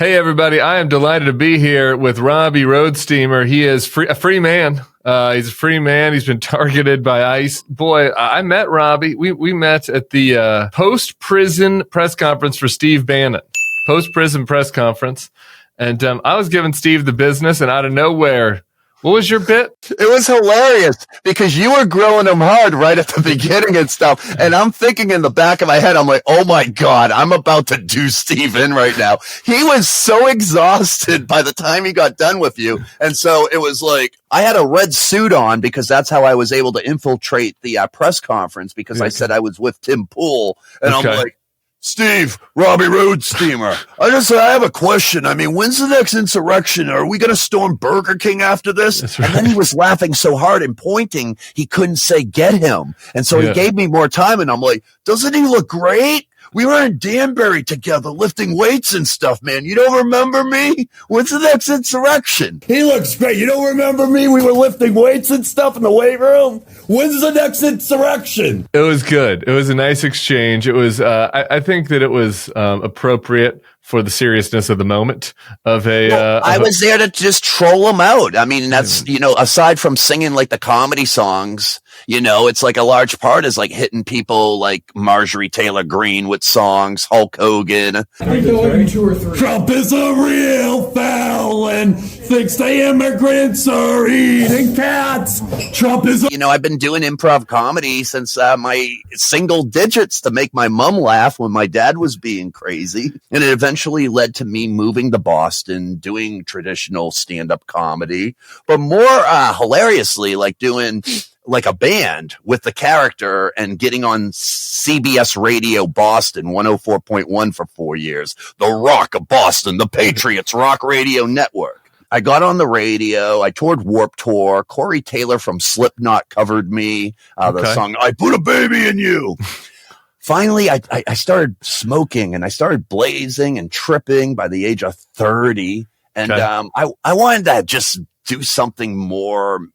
Hey, everybody. I am delighted to be here with Robby Roadsteamer. He is a free man. He's a free man. He's been targeted by ICE. Boy, I met Robby. We met at the post-prison press conference for Steve Bannon. Post-prison press conference. And I was giving Steve the business, and out of nowhere, what was your bit? It was hilarious because you were growing him hard right at the beginning and stuff. And I'm thinking in the back of my head, I'm like, oh my God, I'm about to do Steve in right now. He was so exhausted by the time he got done with you. And so it was like, I had a red suit on because that's how I was able to infiltrate the press conference because I said I was with Tim Pool. And I'm like, Steve, Robby Roadsteamer, I have a question. I mean, when's the next insurrection? Are we going to storm Burger King after this? Right. And then he was laughing so hard and pointing, he couldn't say, get him. And so he gave me more time. And I'm like, doesn't he look great? We were in Danbury together lifting weights and stuff, man. You don't remember me? When's the next insurrection? He looks great. You don't remember me? We were lifting weights and stuff in the weight room. When's the next insurrection? It was good. It was a nice exchange. It was, I think that it was appropriate for the seriousness of the moment of a. I was there to just troll him out. I mean, that's, aside from singing like the comedy songs, it's like a large part is like hitting people like Marjorie Taylor Greene with songs, Hulk Hogan. I go in 2 or 3. Trump is a real felon, thinks the immigrants are eating cats. Trump is I've been doing improv comedy since my single digits to make my mom laugh when my dad was being crazy. And it eventually led to me moving to Boston, doing traditional stand-up comedy, but more hilariously, like doing like a band with the character and getting on CBS Radio Boston 104.1 for 4 years. The Rock of Boston, the Patriots Rock Radio Network. I got on the radio. I toured Warped Tour. Corey Taylor from Slipknot covered me. The song, I Put a Baby in You. Finally, I started smoking and I started blazing and tripping by the age of 30. And I wanted to just do something more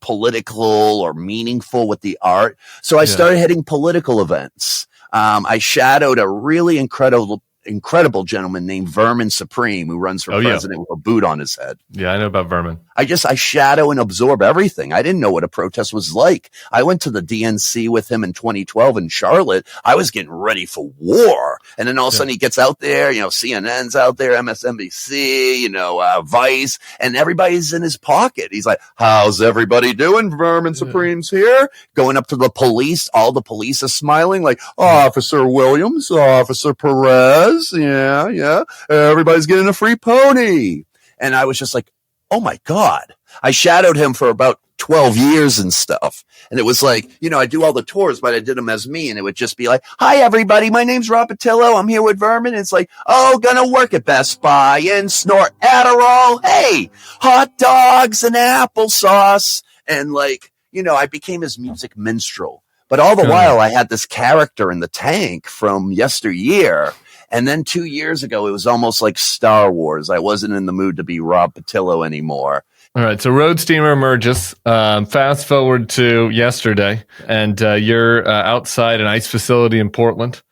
political or meaningful with the art. So I started hitting political events. I shadowed a really incredible gentleman named Vermin Supreme who runs for president with a boot on his head. Yeah, I know about Vermin. I shadow and absorb everything. I didn't know what a protest was like. I went to the DNC with him in 2012 in Charlotte. I was getting ready for war. And then all of a sudden he gets out there, CNN's out there, MSNBC, Vice, and everybody's in his pocket. He's like, how's everybody doing? Vermin Supreme's here. Going up to the police. All the police are smiling like, Officer Williams, Officer Perez. Yeah. Everybody's getting a free pony. And I was just like, oh my God. I shadowed him for about 12 years and stuff. And it was like, I do all the tours, but I did them as me. And it would just be like, hi, everybody. My name's Rob Patillo. I'm here with Vermin. And it's like, gonna work at Best Buy and snort Adderall. Hey, hot dogs and applesauce. And like, I became his music minstrel. But all the while I had this character in the tank from yesteryear. And then 2 years ago, it was almost like Star Wars. I wasn't in the mood to be Rob Patillo anymore. All right, so Roadsteamer emerges. Fast forward to yesterday, and you're outside an ICE facility in Portland,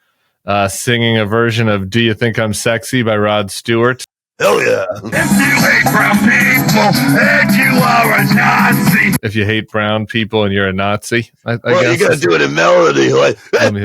singing a version of "Do You Think I'm Sexy" by Rod Stewart. Hell yeah! If you hate brown people and you are a Nazi. If you hate brown people and you're a Nazi, I guess you gotta do it in melody, like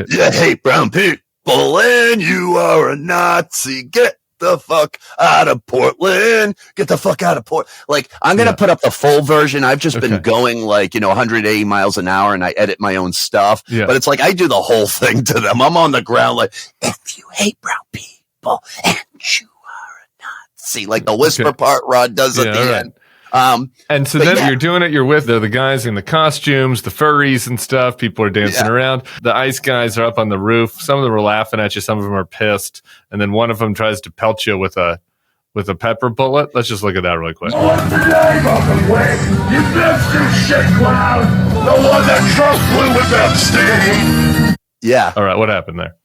you hate brown people. And you are a Nazi. Get the fuck out of Portland. Get the fuck out of Portland. Like, I'm going to put up the full version. I've just been going like, 180 miles an hour and I edit my own stuff. Yeah. But it's like I do the whole thing to them. I'm on the ground like, if you hate brown people and you are a Nazi. Like the whisper part Rod does at the end. And so then you're doing it, you're with the guys in the costumes, the furries and stuff. People are dancing around. The ICE guys are up on the roof. Some of them are laughing at you. Some of them are pissed. And then one of them tries to pelt you with a pepper bullet. Let's just look at that really quick. What's the name of the wig? You Mr. Shit Clown, the one that Trump flew with Epstein. Yeah. All right. What happened there?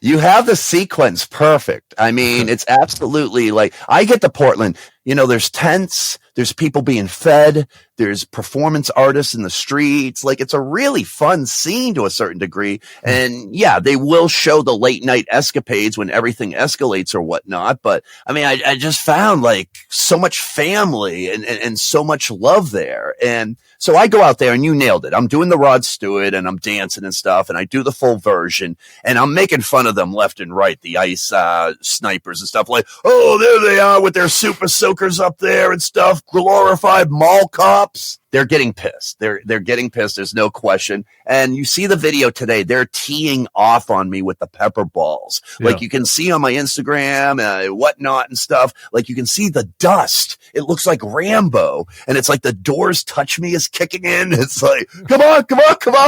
You have the sequence perfect. I mean, it's absolutely like I get to Portland. there's tents, there's people being fed, there's performance artists in the streets. Like, it's a really fun scene to a certain degree. And yeah, they will show the late night escapades when everything escalates or whatnot. But I mean, I just found like so much family and so much love there. And so I go out there, and you nailed it. I'm doing the Rod Stewart, and I'm dancing and stuff, and I do the full version, and I'm making fun of them left and right, the ice snipers and stuff, like, oh, there they are with their super soakers up there and stuff, glorified mall cops. They're getting pissed. They're getting pissed. There's no question. And you see the video today. They're teeing off on me with the pepper balls. Yeah. Like, you can see on my Instagram, whatnot and stuff. Like, you can see the dust. It looks like Rambo. And it's like the Doors Touch Me is kicking in. It's like, come on.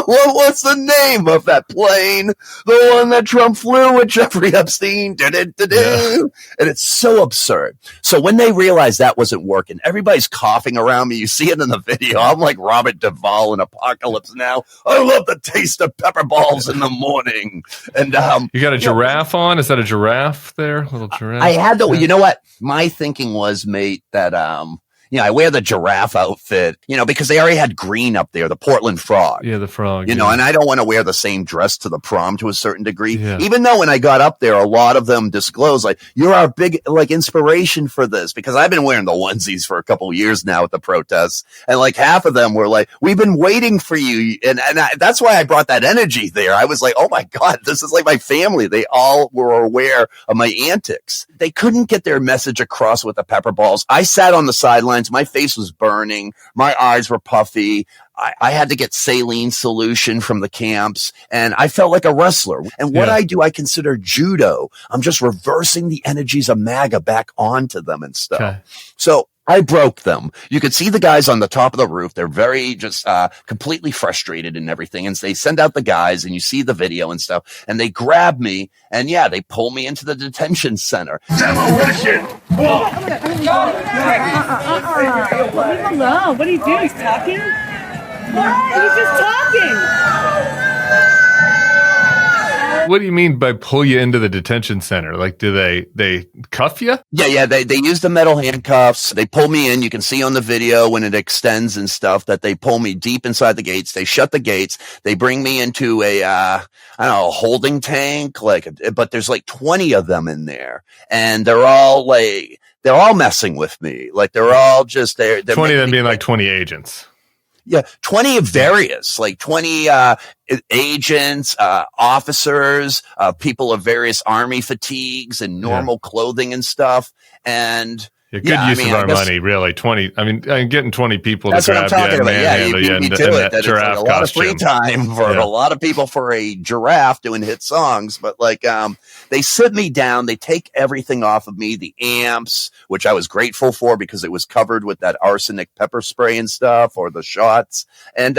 What's the name of that plane? The one that Trump flew with Jeffrey Epstein. Yeah. And it's so absurd. So when they realized that wasn't working, everybody's coughing around me. You see it in the video. I'm like Robert Duvall in Apocalypse Now. I love the taste of pepper balls in the morning. And you got a giraffe on? Is that a giraffe there? A little giraffe? I had the. You know what? My thinking was, mate, that I wear the giraffe outfit, because they already had green up there, the Portland frog. Yeah, the frog. And I don't want to wear the same dress to the prom to a certain degree. Yeah. Even though when I got up there, a lot of them disclosed, like, you're our big, like, inspiration for this, because I've been wearing the onesies for a couple of years now at the protests. And like half of them were like, we've been waiting for you. And that's why I brought that energy there. I was like, oh my God, this is like my family. They all were aware of my antics. They couldn't get their message across with the pepper balls. I sat on the sidelines. My face was burning. My eyes were puffy. I had to get saline solution from the camps, and I felt like a wrestler. And what I do, I consider judo. I'm just reversing the energies of MAGA back onto them and stuff. Okay. So I broke them. You could see the guys on the top of the roof. They're very just completely frustrated and everything. And they send out the guys, and you see the video and stuff. And they grab me, and they pull me into the detention center. Demolition! Leave him alone. What are you doing? He's talking? What? He's just talking. What do you mean by pull you into the detention center? Like, do they cuff you? Yeah. They use the metal handcuffs. They pull me in. You can see on the video when it extends and stuff that they pull me deep inside the gates. They shut the gates. They bring me into a holding tank. But there's like 20 of them in there, and they're all messing with me. Like, they're all just there. 20 of them being like 20 agents. Yeah, 20 of various, like 20 agents, officers, people of various army fatigues and normal clothing and stuff. And good use of our money, really. 20. I mean, getting 20 people to grab you and manhandle you in that giraffe costume. A lot of free time for a lot of people for a giraffe doing hit songs. But they sit me down. They take everything off of me, the amps, which I was grateful for because it was covered with that arsenic pepper spray and stuff, or the shots. And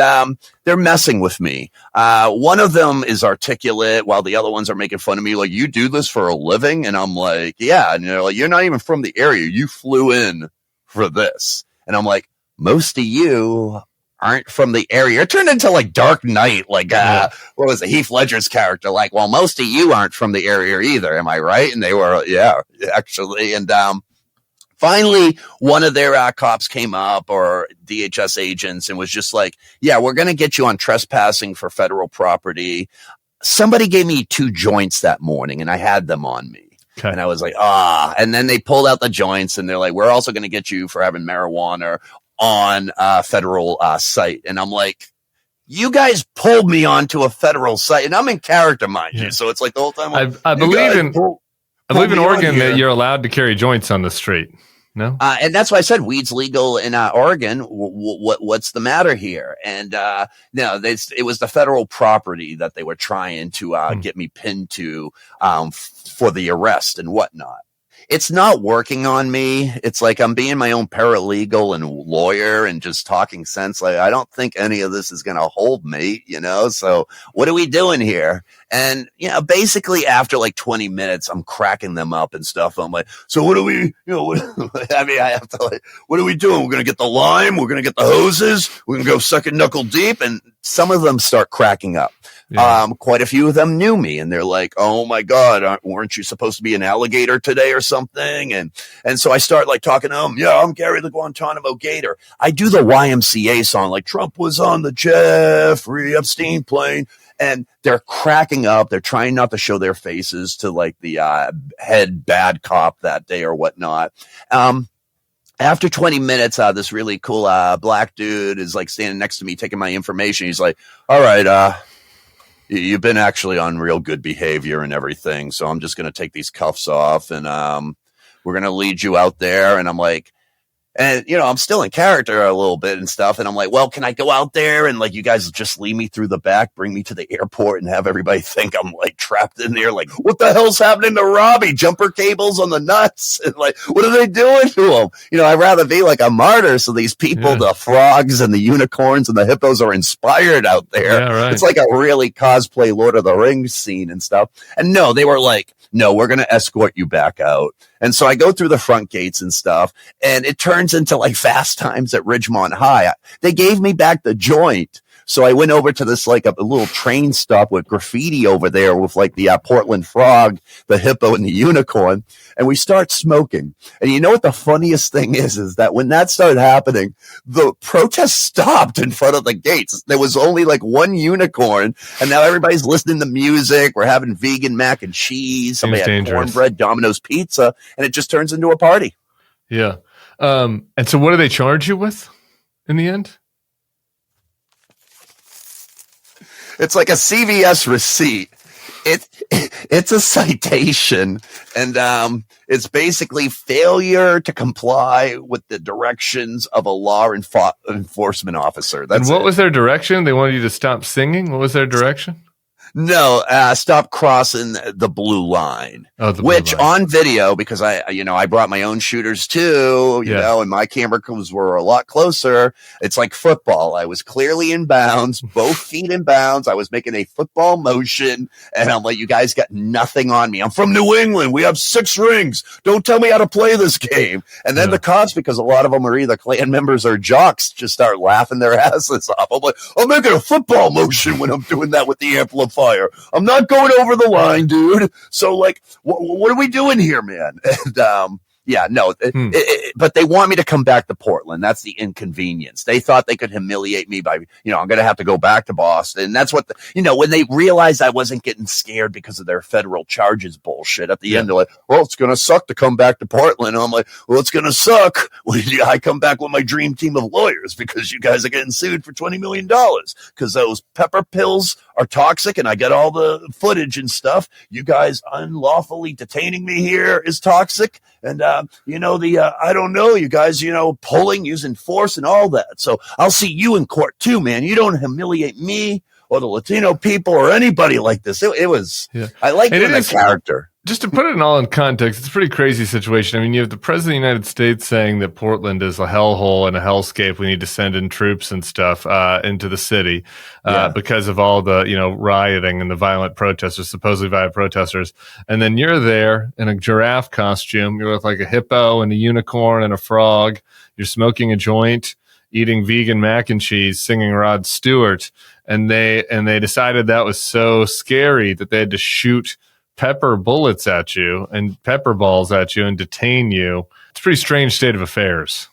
they're messing with me. One of them is articulate while the other ones are making fun of me. Like, you do this for a living? And I'm like, yeah. And they're like, you're not even from the area. You flew in for this. And I'm like, most of you aren't from the area. It turned into like Dark Knight, what was it, Heath Ledger's character? Like, well, most of you aren't from the area either. Am I right? And they were, yeah, actually. And finally, one of their cops came up, or DHS agents, and was just like, yeah, we're going to get you on trespassing for federal property. Somebody gave me 2 joints that morning, and I had them on me. Okay. And I was like, and then they pulled out the joints, and they're like, we're also going to get you for having marijuana on a federal site. And I'm like, you guys pulled me onto a federal site, and I'm in character, mind you. So it's like the whole time. I believe in Oregon that you're allowed to carry joints on the street. No, and that's why I said weed's legal in Oregon. What's the matter here? And no, it was the federal property that they were trying to get me pinned to for the arrest and whatnot. It's not working on me. It's like I'm being my own paralegal and lawyer and just talking sense. Like, I don't think any of this is going to hold me, so what are we doing here? And, basically after like 20 minutes, I'm cracking them up and stuff. I'm like, so what are we, I have to what are we doing? We're going to get the lime. We're going to get the hoses. We're going to go suck it knuckle deep. And some of them start cracking up. Yeah. Quite a few of them knew me, and they're like, "Oh my God, weren't you supposed to be an alligator today or something?" And so I start like talking to them. Yeah, I'm Gary the Guantanamo Gator. I do the YMCA song, like Trump was on the Jeffrey Epstein plane, and they're cracking up. They're trying not to show their faces to like the head bad cop that day or whatnot. After 20 minutes, this really cool black dude is like standing next to me taking my information. He's like, all right, you've been actually on real good behavior and everything. So I'm just going to take these cuffs off and we're going to lead you out there. And I'm like, and, you know, I'm still in character a little bit and stuff. And I'm like, well, can I go out there and like you guys just lead me through the back, bring me to the airport and have everybody think I'm like trapped in there? Like, what the hell's happening to Robby? Jumper cables on the nuts? And like, what are they doing to him? You know, I'd rather be like a martyr. So these people, the frogs and the unicorns and the hippos are inspired out there. Yeah, right. It's like a really cosplay Lord of the Rings scene and stuff. And no, they were like, no, we're going to escort you back out. And so I go through the front gates and stuff, and it turns into like Fast Times at Ridgemont High. They gave me back the joint. So I went over to this like a little train stop with graffiti over there with like the Portland frog, the hippo, and the unicorn. And we start smoking. And you know what the funniest thing is that when that started happening, the protest stopped in front of the gates. There was only like one unicorn. And now everybody's listening to music. We're having vegan mac and cheese. Somebody had cornbread, Domino's pizza. And it just turns into a party. Yeah. And so what do they charge you with in the end? It's like a CVS receipt. It's a citation, and it's basically failure to comply with the directions of a law enforcement officer. And what was their direction? They wanted you to stop singing? What was their direction? No, stop crossing the blue line. Oh, the which blue line. On video, because I brought my own shooters too, you know, and my camera crews were a lot closer. It's like football. I was clearly in bounds, both feet in bounds. I was making a football motion, and I'm like, you guys got nothing on me. I'm from New England. We have 6 rings. Don't tell me how to play this game. And then the cops, because a lot of them are either Klan members or jocks, just start laughing their asses off. I'm like, I'm making a football motion when I'm doing that with the amplifier. I'm not going over the line, dude. So, like, what are we doing here, man? And but they want me to come back to Portland. That's the inconvenience. They thought they could humiliate me by, I'm going to have to go back to Boston. That's what, when they realized I wasn't getting scared because of their federal charges bullshit at the end, they're like, well, it's going to suck to come back to Portland. And I'm like, well, it's going to suck when I come back with my dream team of lawyers because you guys are getting sued for $20 million because those pepper pills are toxic and I get all the footage and stuff. You guys unlawfully detaining me here is toxic. And, I don't know, you guys, pulling, using force and all that. So I'll see you in court too, man. You don't humiliate me or the Latino people or anybody like this. It was, I like the character. Just to put it all in context, it's a pretty crazy situation. I mean, you have the president of the United States saying that Portland is a hellhole and a hellscape. We need to send in troops and stuff into the city because of all the, rioting and the violent protesters, supposedly violent protesters. And then you're there in a giraffe costume. You're with like a hippo and a unicorn and a frog. You're smoking a joint, eating vegan mac and cheese, singing Rod Stewart. And they decided that was so scary that they had to shoot pepper bullets at you and pepper balls at you and detain you. It's a pretty strange state of affairs.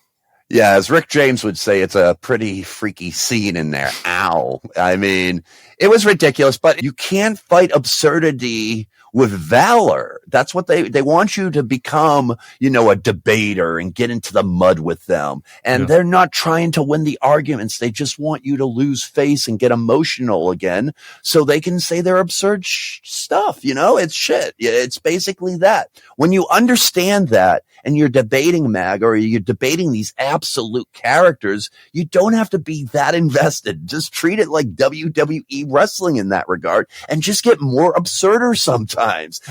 Yeah, as Rick James would say, it's a pretty freaky scene in there. Ow. I mean, it was ridiculous, but you can't fight absurdity with valor. That's what they want you to become, a debater and get into the mud with them. And they're not trying to win the arguments. They just want you to lose face and get emotional again so they can say their absurd stuff. It's shit. It's basically that. When you understand that and you're debating MAG or you're debating these absolute characters, you don't have to be that invested. Just treat it like WWE wrestling in that regard and just get more absurder sometimes.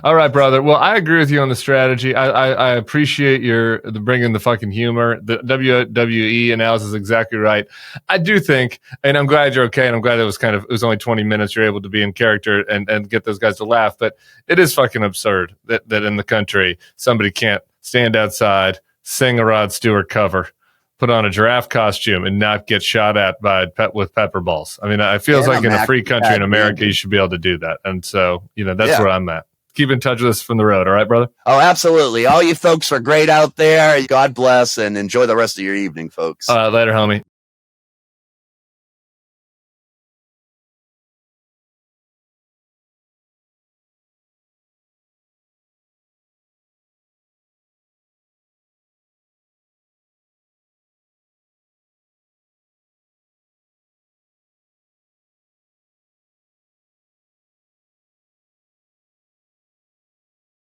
All right, brother. Well, I agree with you on the strategy. I appreciate the bringing the fucking humor. The WWE analysis is exactly right. I do think, and I'm glad you're okay, and I'm glad it was only 20 minutes. You're able to be in character and get those guys to laugh. But it is fucking absurd that in the country somebody can't stand outside, sing a Rod Stewart cover, put on a giraffe costume and not get shot at with pepper balls. I mean, it feels like in a free country in America, you should be able to do that. And so, that's where I'm at. Keep in touch with us from the road. All right, brother? Oh, absolutely. All you folks are great out there. God bless and enjoy the rest of your evening, folks. Later, homie.